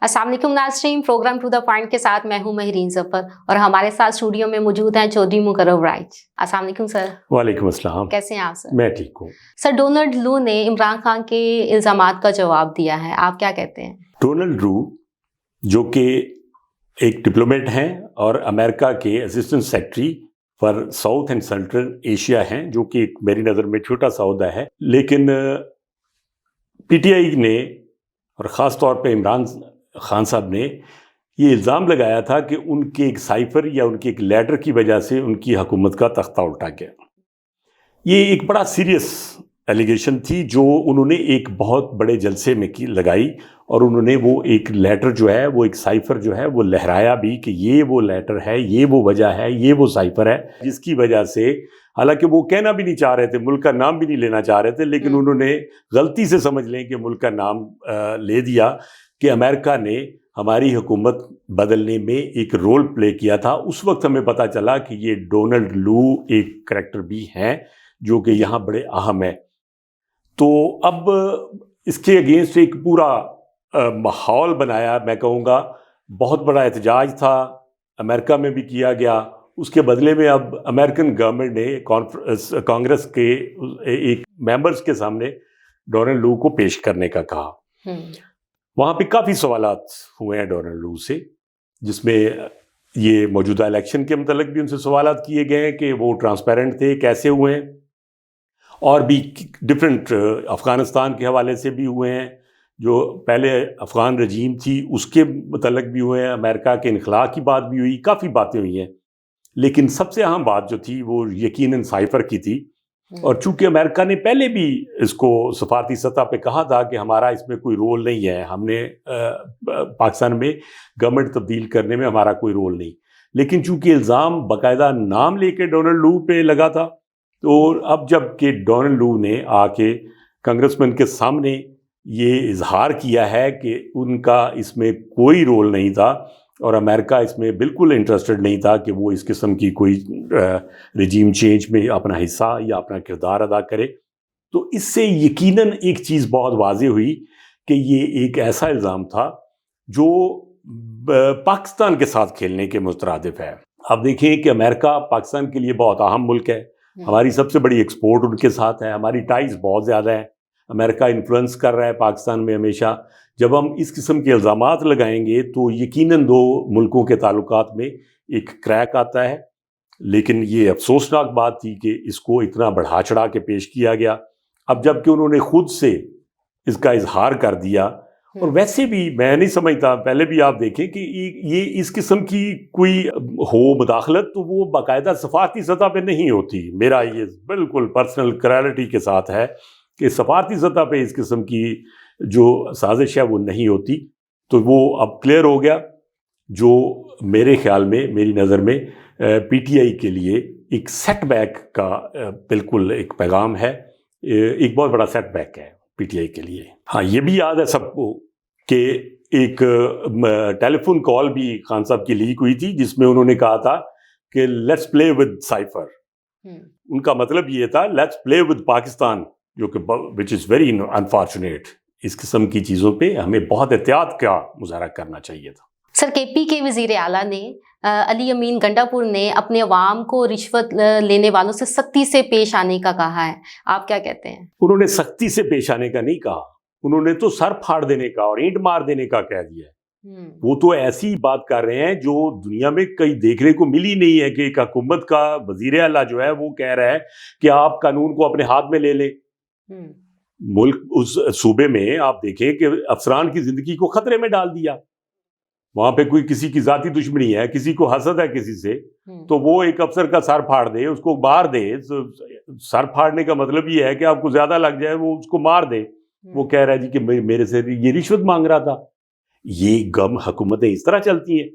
अस्सलाम वालेकुम नाज़रीन, प्रोग्राम टू द पॉइंट के साथ मैं हूं महरीन ज़फ़र और हमारे साथ स्टूडियो में मौजूद हैं चौधरी मुकर्रम राइज। अस्सलाम वालेकुम सर। वालेकुम अस्सलाम। कैसे हैं आप सर? मैं ठीक हूँ। सर, डोनाल्ड लू ने इमरान खान के इल्ज़ामात का जवाब दिया है, आप क्या कहते हैं? डोनाल्ड लू जो कि एक डिप्लोमेट हैं और अमेरिका के assistant secretary for south and central Asia हैं, जो कि मेरी नज़र में छोटा सा ओहदा है, लेकिन पीटीआई ने और ख़ास तौर पे इमरान खान साहब ने ये इल्ज़ाम लगाया था कि उनके एक साइफर या उनके एक लेटर की वजह से उनकी हुकूमत का तख्ता उल्टा गया। ये एक बड़ा सीरियस एलिगेशन थी जो उन्होंने एक बहुत बड़े जलसे में की लगाई और उन्होंने वो एक लेटर जो है, वो एक साइफर जो है वो लहराया भी कि ये वो लेटर है, ये वो वजह है, ये वो साइफर है, जिसकी वजह से, हालांकि वो कहना भी नहीं चाह रहे थे, मुल्क का नाम भी नहीं लेना चाह रहे थे, लेकिन उन्होंने गलती से समझ लें कि मुल्क का नाम ले दिया कि अमेरिका ने हमारी हुकूमत बदलने में एक रोल प्ले किया था। उस वक्त हमें पता चला कि ये डोनाल्ड लू एक करैक्टर भी हैं जो कि यहाँ बड़े अहम है। तो अब इसके अगेंस्ट एक पूरा माहौल बनाया, मैं कहूँगा बहुत बड़ा एहतजाज था, अमेरिका में भी किया गया। उसके बदले में अब अमेरिकन गवर्नमेंट ने कांग्रेस के एक मेंबर्स के सामने डोनाल्ड लू को पेश करने का कहा। वहाँ पे काफ़ी सवालात हुए हैं डोनाल्ड लू से, जिसमें ये मौजूदा इलेक्शन के मतलब भी उनसे सवालात किए गए हैं कि वो ट्रांसपेरेंट थे, कैसे हुए हैं, और भी डिफरेंट अफ़गानिस्तान के हवाले से भी हुए हैं, जो पहले अफ़गान रजीम थी उसके मतलब भी हुए हैं, अमेरिका के इनखला की बात भी हुई, काफ़ी बातें हुई हैं। लेकिन सबसे अहम बात जो थी वो यकीनन साइफर की थी। और चूंकि अमेरिका ने पहले भी इसको सफारती सतह पे कहा था कि हमारा इसमें कोई रोल नहीं है, हमने पाकिस्तान में गवर्नमेंट तब्दील करने में हमारा कोई रोल नहीं, लेकिन चूंकि इल्ज़ाम बाकायदा नाम लेके डोनाल्ड लू पे लगा था, तो अब जब कि डोनाल्ड लू ने आके कांग्रेसमैन के सामने ये इजहार किया है कि उनका इसमें कोई रोल नहीं था और अमेरिका इसमें बिल्कुल इंटरेस्टेड नहीं था कि वो इस किस्म की कोई रिजीम चेंज में अपना हिस्सा या अपना किरदार अदा करे, तो इससे यकीनन एक चीज़ बहुत वाज़ेह हुई कि ये एक ऐसा इल्ज़ाम था जो पाकिस्तान के साथ खेलने के मुतरादिफ है। अब देखें कि अमेरिका पाकिस्तान के लिए बहुत अहम मुल्क है, हमारी सबसे बड़ी एक्सपोर्ट उनके साथ है, हमारी टाइज बहुत ज़्यादा है, अमेरिका इन्फ्लुएंस कर रहा है पाकिस्तान में हमेशा। जब हम इस किस्म के इल्ज़ामात लगाएंगे तो यकीनन दो मुल्कों के ताल्लुकात में एक क्रैक आता है। लेकिन ये अफसोसनाक बात थी कि इसको इतना बढ़ा चढ़ा के पेश किया गया। अब जबकि उन्होंने खुद से इसका इजहार कर दिया, और वैसे भी मैं नहीं समझता, पहले भी आप देखें कि ये इस किस्म की कोई हो मुदाखलत तो वो बाकायदा सफारती सतह पे नहीं होती। मेरा ये बिल्कुल पर्सनल क्लैरिटी के साथ है कि सफारती सतह पे इस किस्म की जो साजिश है वो नहीं होती। तो वो अब क्लियर हो गया, जो मेरे ख्याल में, मेरी नज़र में पीटीआई के लिए एक सेटबैक का बिल्कुल एक पैगाम है, एक बहुत बड़ा सेटबैक है पीटीआई के लिए। हाँ, ये भी याद है सबको कि एक टेलीफोन कॉल भी खान साहब की लीक हुई थी जिसमें उन्होंने कहा था कि लेट्स प्ले विद साइफर। उनका मतलब ये था लेट्स प्ले विद पाकिस्तान, जो कि विच इज़ वेरी अनफॉर्चुनेट। इस किस्म की चीज़ों पे हमें बहुत एहतियात का मुजाहरा करना चाहिए था। सर, केपी के वज़ीर आला ने अली अमीन गंडापुर ने अपने अवाम को रिश्वत लेने वालों से सख्ती से पेश आने का कहा है, आप क्या कहते हैं? उन्होंने सख्ती से पेश आने का नहीं कहा, उन्होंने तो सर फाड़ देने का और ईंट मार देने का कह दिया है। वो तो ऐसी बात कर रहे हैं जो दुनिया में कहीं देखने को मिली नहीं है कि एक हुकूमत का वज़ीर आला जो है वो कह रहा है कि आप कानून को अपने हाथ में ले लें। मुल्क, उस सूबे में आप देखें कि अफसरान की जिंदगी को खतरे में डाल दिया। वहां पे कोई किसी की जाती दुश्मनी है, किसी को हसद है किसी से, तो वो एक अफसर का सर फाड़ दे, उसको मार दे। सर फाड़ने का मतलब ये है कि आपको ज्यादा लग जाए, वो उसको मार दे। वो कह रहा है जी कि मेरे से ये रिश्वत मांग रहा था। ये गम हुकूमतें इस तरह चलती हैं,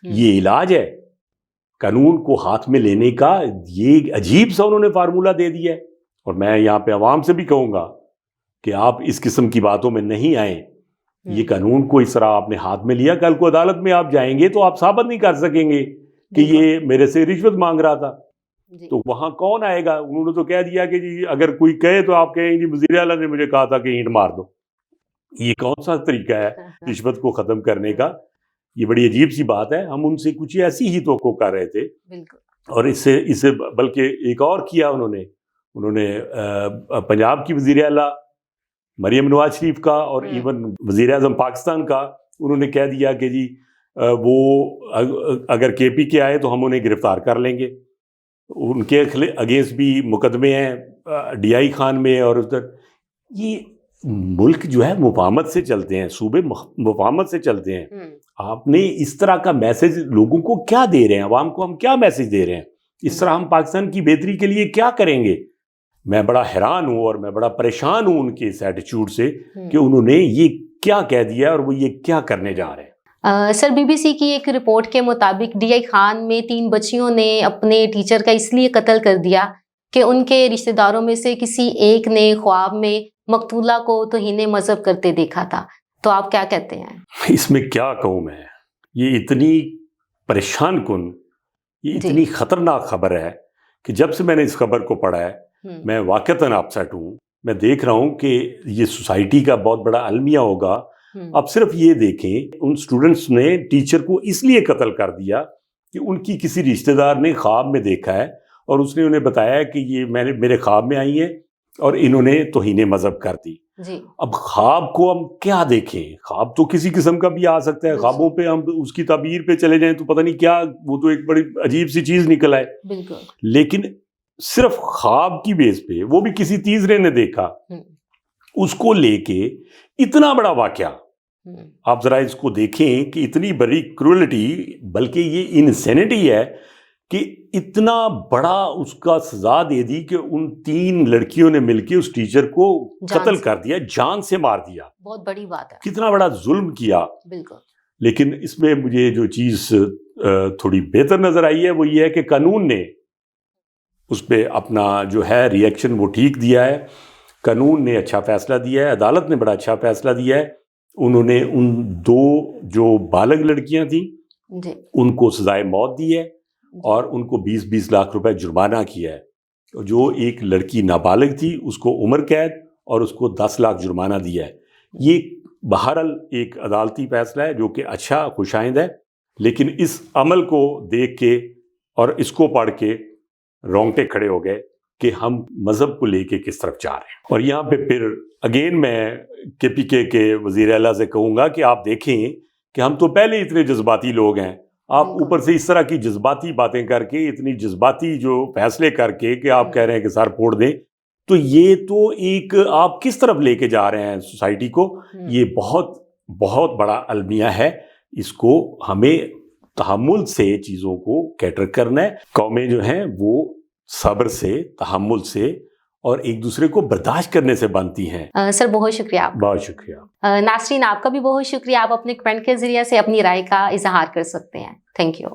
ये इलाज है कानून को हाथ में लेने का। ये अजीब सा उन्होंने फार्मूला दे दिया है। और मैं यहाँ पे अवाम से भी कहूँगा कि आप इस किस्म की बातों में नहीं आए। ये कानून को इस तरह आपने हाथ में लिया, कल को अदालत में आप जाएंगे तो आप साबित नहीं कर सकेंगे कि ये मेरे से रिश्वत मांग रहा था। तो वहां कौन आएगा? उन्होंने तो कह दिया कि जी अगर कोई कहे तो आप कहें जी वज़ीर आला ने मुझे कहा था कि ईंट मार दो। ये कौन सा तरीका है رشوت کو ختم کرنے کا. یہ بڑی عجیب سی بات ہے. ہم ان سے کچھ ایسی ہی توقع کر رہے تھے. بالکل. اور اس سے بلکہ ایک اور کیا انہوں نے پنجاب کی وزیر اعلیٰ مریم نواز شریف کا اور ایون وزیر اعظم پاکستان کا انہوں نے کہہ دیا کہ جی وہ اگر کے پی کے آئے تو ہم انہیں گرفتار کر لیں گے. ان کے اگینسٹ بھی مقدمے ہیں ڈی آئی خان میں اور ادھر. یہ ملک جو ہے مفاہمت سے چلتے ہیں, صوبے مفاہمت سے چلتے ہیں. آپ نے اس طرح کا میسج لوگوں کو کیا دے رہے ہیں, عوام کو ہم کیا میسج دے رہے ہیں, اس طرح ہم پاکستان کی بہتری کے لیے کیا کریں گے؟ میں بڑا حیران ہوں اور میں بڑا پریشان ہوں ان کے اس ایٹیچیوڈ سے کہ انہوں نے یہ کیا کہہ دیا اور وہ یہ کیا کرنے جا رہے ہیں. سر بی بی سی کی ایک رپورٹ کے مطابق ڈی آئی خان میں 3 بچیوں نے اپنے ٹیچر کا اس لیے قتل کر دیا کہ ان کے رشتہ داروں میں سے کسی ایک نے خواب میں مقتولہ کو توہین مذہب کرتے دیکھا تھا. تو آپ کیا کہتے ہیں؟ اس میں کیا کہوں میں, یہ اتنی پریشان کن, یہ اتنی خطرناک خبر ہے کہ جب سے میں نے اس خبر کو پڑھا ہے میں واقعتاً اپسیٹ ہوں. میں دیکھ رہا ہوں کہ یہ سوسائٹی کا بہت بڑا المیہ ہوگا. اب صرف یہ دیکھیں ان اسٹوڈنٹس نے ٹیچر کو اس لیے قتل کر دیا کہ ان کی کسی رشتہ دار نے خواب میں دیکھا ہے اور اس نے انہیں بتایا کہ یہ میرے خواب میں آئی ہیں اور انہوں نے توہین مذہب کر دی. اب خواب کو ہم کیا دیکھیں, خواب تو کسی قسم کا بھی آ سکتا ہے. خوابوں پہ ہم اس کی تعبیر پہ چلے جائیں تو پتہ نہیں کیا, وہ تو ایک بڑی عجیب سی چیز نکل آئے. لیکن صرف خواب کی بیس پہ, وہ بھی کسی تیسرے نے دیکھا, اس کو لے کے اتنا بڑا واقعہ. آپ ذرا اس کو دیکھیں کہ اتنی بڑی کروئلٹی, بلکہ یہ انسینٹی ہے کہ اتنا بڑا اس کا سزا دے دی کہ ان 3 لڑکیوں نے مل کے اس ٹیچر کو قتل کر دیا, جان سے مار دیا. بہت بڑی بات ہے, کتنا بڑا ظلم کیا. بالکل. لیکن اس میں مجھے جو چیز تھوڑی بہتر نظر آئی ہے وہ یہ ہے کہ قانون نے اس پہ اپنا جو ہے ری ایکشن وہ ٹھیک دیا ہے. قانون نے اچھا فیصلہ دیا ہے, عدالت نے بڑا اچھا فیصلہ دیا ہے. انہوں نے ان 2 جو بالغ لڑکیاں تھیں ان کو سزائے موت دی ہے اور ان کو 20-20 لاکھ روپے جرمانہ کیا ہے. جو ایک لڑکی نابالغ تھی اس کو عمر قید اور اس کو 10 لاکھ جرمانہ دیا ہے. یہ بہرحال ایک عدالتی فیصلہ ہے جو کہ اچھا خوش آئند ہے. لیکن اس عمل کو دیکھ کے اور اس کو پڑھ کے رونگٹے کھڑے ہو گئے کہ ہم مذہب کو لے کے کس طرف جا رہے ہیں. اور یہاں پہ پھر اگین میں کے پی کے وزیر اعلیٰ سے کہوں گا کہ آپ دیکھیں کہ ہم تو پہلے اتنے جذباتی لوگ ہیں, آپ اوپر سے اس طرح کی جذباتی باتیں کر کے, اتنی جذباتی جو فیصلے کر کے کہ آپ کہہ رہے ہیں کہ سر پھوڑ دیں, تو یہ تو ایک آپ کس طرف لے کے جا رہے ہیں سوسائٹی کو. یہ بہت بہت بڑا المیہ ہے. اس کو ہمیں تحمل سے چیزوں کو کیٹر کرنا ہے. قومیں جو ہیں وہ صبر سے, تحمل سے اور ایک دوسرے کو برداشت کرنے سے بنتی ہیں. سر بہت شکریہ آپ. بہت شکریہ. ناظرین آپ کا بھی بہت شکریہ. آپ اپنے کمنٹ کے ذریعے سے اپنی رائے کا اظہار کر سکتے ہیں. Thank you.